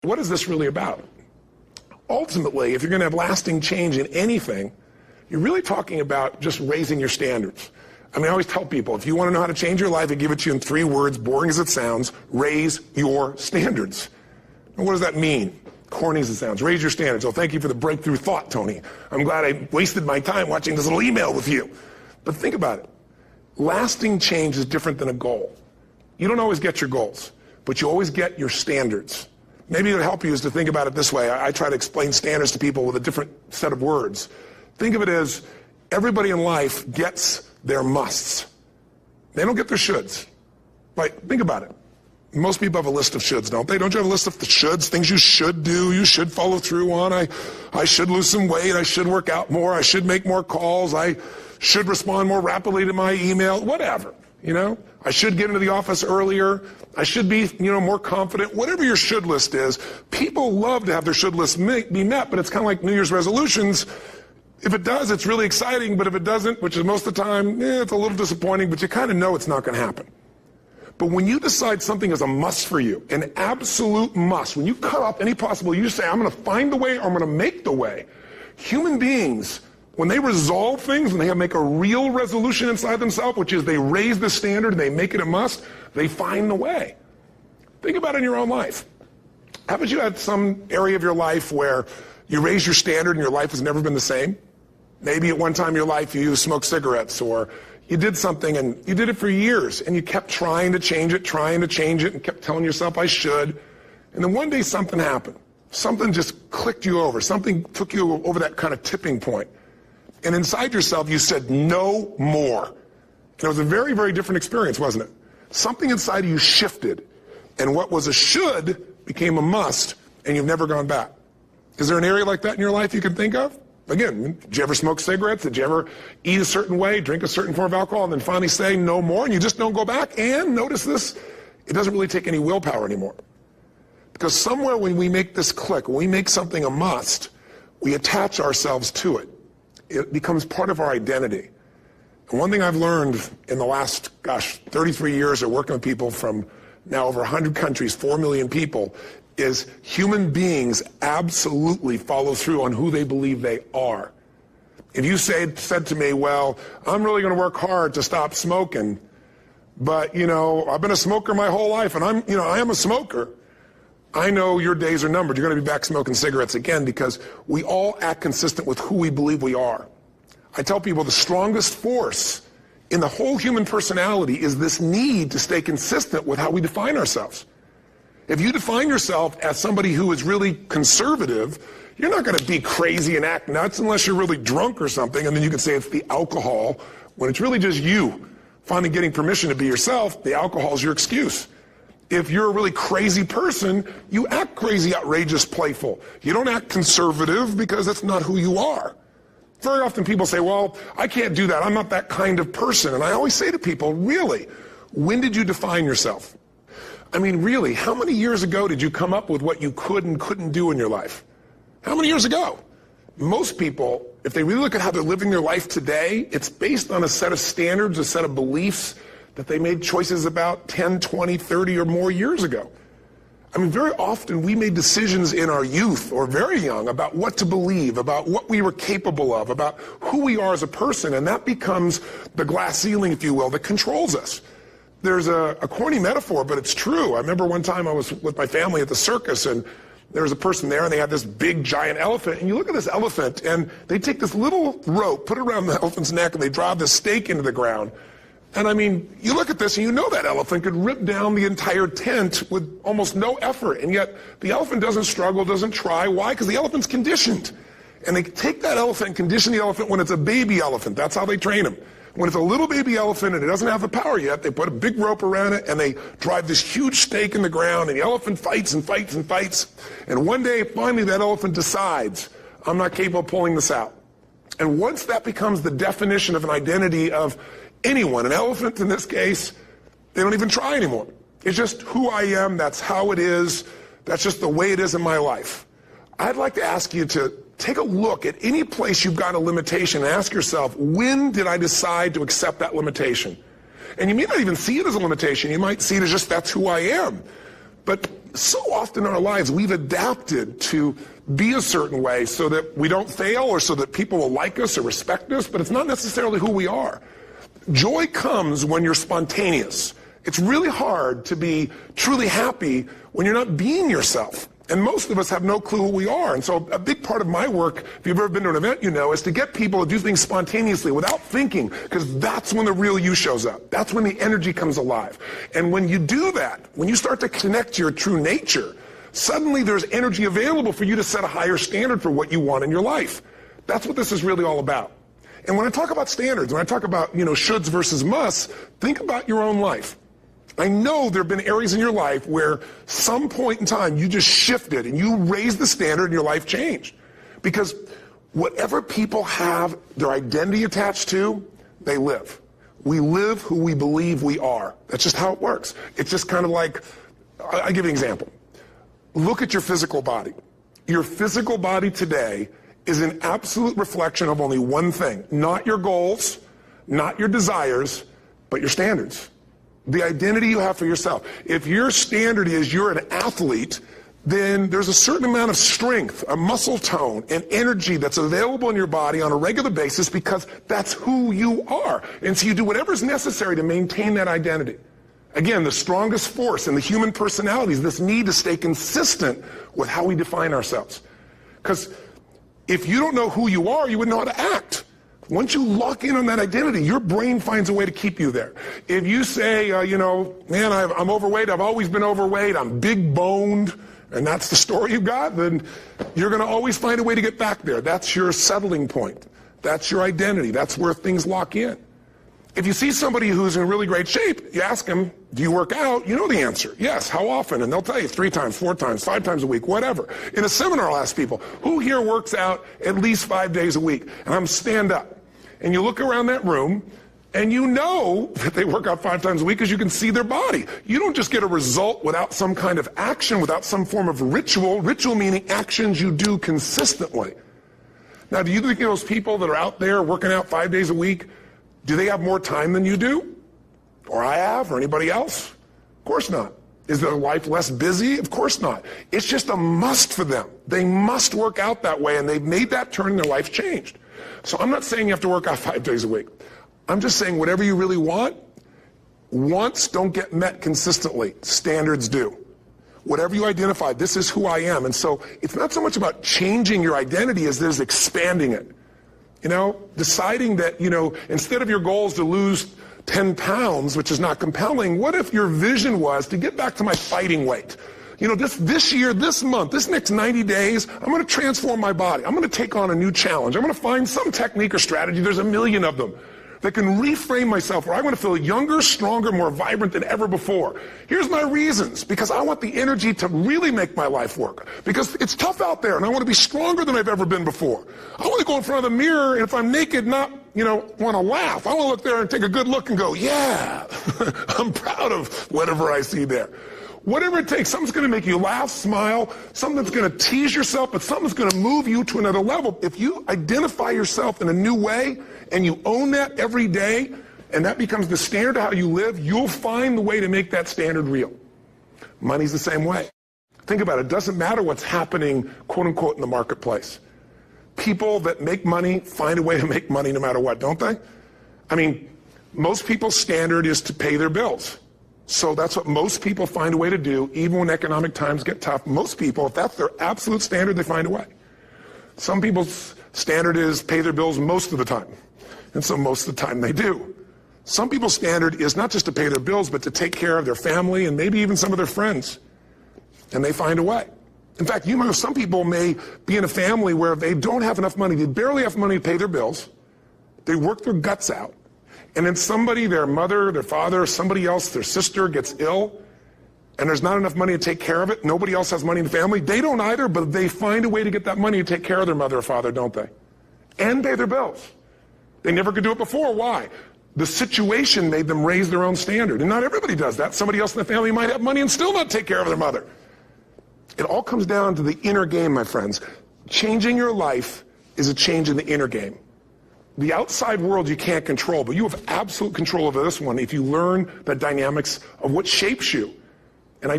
What is this really about? Ultimately, if you're going to have lasting change in anything, you're really talking about just raising your standards. I mean, I always tell people, if you want to know how to change your life, I give it to you in 3 words, boring as it sounds: raise your standards. And what does that mean? Corny as it sounds. Raise your standards. Oh, thank you for the breakthrough thought, Tony. I'm glad I wasted my time watching this little email with you. But think about it. Lasting change is different than a goal. You don't always get your goals, but you always get your standards. Maybe it would help you is to think about it this way. I try to explain standards to people with a different set of words. Think of it as everybody in life gets their musts. They don't get their shoulds. Like, think about it. Most people have a list of shoulds, don't they? Don't you have a list of the shoulds, things you should do, you should follow through on? I should lose some weight, I should work out more, I should make more calls, I should respond more rapidly to my email, whatever, you know? I should get into the office earlier, I should be, more confident. Whatever your should list is, people love to have their should list be met, but it's kind of like New Year's resolutions. If it does, it's really exciting, but if it doesn't, which is most of the time, it's a little disappointing, but you kind of know it's not going to happen. But when you decide something is a must for you, an absolute must, when you cut off any possible, you say, I'm going to find the way, or I'm going to make the way. Human beings, when they resolve things, when they make a real resolution inside themselves, which is they raise the standard and they make it a must, they find the way. Think about it in your own life. Haven't you had some area of your life where you raise your standard and your life has never been the same? Maybe at one time in your life you smoked cigarettes, or you did something and you did it for years and you kept trying to change it, and kept telling yourself I should. And then one day something happened. Something just clicked you over. Something took you over that kind of tipping point. And inside yourself you said no more. And it was a very, very different experience, wasn't it? Something inside of you shifted, and what was a should became a must, and you've never gone back. Is there an area like that in your life you can think of? Again, did you ever smoke cigarettes? Did you ever eat a certain way, drink a certain form of alcohol, and then finally say no more, and you just don't go back? And notice this, it doesn't really take any willpower anymore. Because somewhere when we make this click, when we make something a must, we attach ourselves to it. It becomes part of our identity. And one thing I've learned in the last, 33 years of working with people from now over 100 countries, 4 million people, is human beings absolutely follow through on who they believe they are. If you said to me, well, I'm really going to work hard to stop smoking, but, I've been a smoker my whole life, and I am a smoker, I know your days are numbered. You're going to be back smoking cigarettes again, because we all act consistent with who we believe we are. I tell people the strongest force in the whole human personality is this need to stay consistent with how we define ourselves. If you define yourself as somebody who is really conservative, you're not going to be crazy and act nuts unless you're really drunk or something, and then you can say it's the alcohol, when it's really just you finally getting permission to be yourself. The alcohol is your excuse. If you're a really crazy person, you act crazy, outrageous, playful. You don't act conservative because that's not who you are. Very often people say, well, I can't do that. I'm not that kind of person. And I always say to people, really, when did you define yourself? I mean, really, how many years ago did you come up with what you could and couldn't do in your life? How many years ago? Most people, if they really look at how they're living their life today, it's based on a set of standards, a set of beliefs that they made choices about 10, 20, 30 or more years ago. I mean, very often we made decisions in our youth or very young about what to believe, about what we were capable of, about who we are as a person, and that becomes the glass ceiling, if you will, that controls us. There's a corny metaphor, but it's true. I remember one time I was with my family at the circus, and there was a person there, and they had this big, giant elephant. And you look at this elephant, and they take this little rope, put it around the elephant's neck, and they drive this stake into the ground. And I mean, you look at this, and you know that elephant could rip down the entire tent with almost no effort. And yet, the elephant doesn't struggle, doesn't try. Why? Because the elephant's conditioned. And they take that elephant and condition the elephant when it's a baby elephant. That's how they train him. When it's a little baby elephant and it doesn't have the power yet, they put a big rope around it and they drive this huge stake in the ground, and the elephant fights and fights and fights. And one day, finally, that elephant decides, I'm not capable of pulling this out. And once that becomes the definition of an identity of anyone, an elephant in this case, they don't even try anymore. It's just who I am, that's how it is, that's just the way it is in my life. I'd like to ask you to take a look at any place you've got a limitation and ask yourself, when did I decide to accept that limitation? And you may not even see it as a limitation. You might see it as just that's who I am. But so often in our lives, we've adapted to be a certain way so that we don't fail or so that people will like us or respect us, but it's not necessarily who we are. Joy comes when you're spontaneous. It's really hard to be truly happy when you're not being yourself. And most of us have no clue who we are. And so a big part of my work, if you've ever been to an event, you know, is to get people to do things spontaneously without thinking, because that's when the real you shows up. That's when the energy comes alive. And when you do that, when you start to connect to your true nature, suddenly there's energy available for you to set a higher standard for what you want in your life. That's what this is really all about. And when I talk about standards, when I talk about, shoulds versus musts, think about your own life. I know there have been areas in your life where some point in time you just shifted and you raised the standard and your life changed. Because whatever people have their identity attached to, they live. We live who we believe we are. That's just how it works. It's just kind of like, I'll give you an example. Look at your physical body. Your physical body today is an absolute reflection of only one thing. Not your goals, not your desires, but your standards. The identity you have for yourself. If your standard is you're an athlete, then there's a certain amount of strength, a muscle tone, and energy that's available in your body on a regular basis because that's who you are. And so you do whatever's necessary to maintain that identity. Again, the strongest force in the human personality is this need to stay consistent with how we define ourselves. Because if you don't know who you are, you wouldn't know how to act. Once you lock in on that identity, your brain finds a way to keep you there. If you say, man, I'm overweight, I've always been overweight, I'm big boned, and that's the story you've got, then you're going to always find a way to get back there. That's your settling point. That's your identity. That's where things lock in. If you see somebody who's in really great shape, you ask them, do you work out? You know the answer. Yes. How often? And they'll tell you 3 times, 4 times, 5 times a week, whatever. In a seminar, I'll ask people, who here works out at least 5 days a week? And I'm stand up. And you look around that room, and you know that they work out 5 times a week because you can see their body. You don't just get a result without some kind of action, without some form of ritual. Ritual meaning actions you do consistently. Now, do you think those people that are out there working out 5 days a week, do they have more time than you do? Or I have, or anybody else? Of course not. Is their life less busy? Of course not. It's just a must for them. They must work out that way, and they've made that turn and their life's changed. So I'm not saying you have to work out 5 days a week. I'm just saying whatever you really want, wants don't get met consistently. Standards do. Whatever you identify, this is who I am. And so it's not so much about changing your identity as it is expanding it. Deciding that, instead of your goals to lose 10 pounds, which is not compelling, what if your vision was to get back to my fighting weight? This year, this month, this next 90 days, I'm going to transform my body. I'm going to take on a new challenge. I'm going to find some technique or strategy, there's a million of them, that can reframe myself where I want to feel younger, stronger, more vibrant than ever before. Here's my reasons. Because I want the energy to really make my life work. Because it's tough out there, and I want to be stronger than I've ever been before. I want to go in front of the mirror, and if I'm naked, not, want to laugh. I want to look there and take a good look and go, yeah, I'm proud of whatever I see there. Whatever it takes, something's going to make you laugh, smile, something that's going to tease yourself, but something's going to move you to another level. If you identify yourself in a new way and you own that every day, and that becomes the standard of how you live, you'll find the way to make that standard real. Money's the same way. Think about it. It doesn't matter what's happening, quote unquote, in the marketplace. People that make money find a way to make money no matter what, don't they? I mean, most people's standard is to pay their bills. So that's what most people find a way to do, even when economic times get tough. Most people, if that's their absolute standard, they find a way. Some people's standard is pay their bills most of the time. And so most of the time they do. Some people's standard is not just to pay their bills, but to take care of their family and maybe even some of their friends. And they find a way. In fact, some people may be in a family where they don't have enough money. They barely have money to pay their bills. They work their guts out. And then somebody, their mother, their father, somebody else, their sister gets ill, and there's not enough money to take care of it. Nobody else has money in the family. They don't either, but they find a way to get that money to take care of their mother or father, don't they? And pay their bills. They never could do it before. Why? The situation made them raise their own standard. And not everybody does that. Somebody else in the family might have money and still not take care of their mother. It all comes down to the inner game, my friends. Changing your life is a change in the inner game. The outside world you can't control, but you have absolute control over this one if you learn the dynamics of what shapes you. And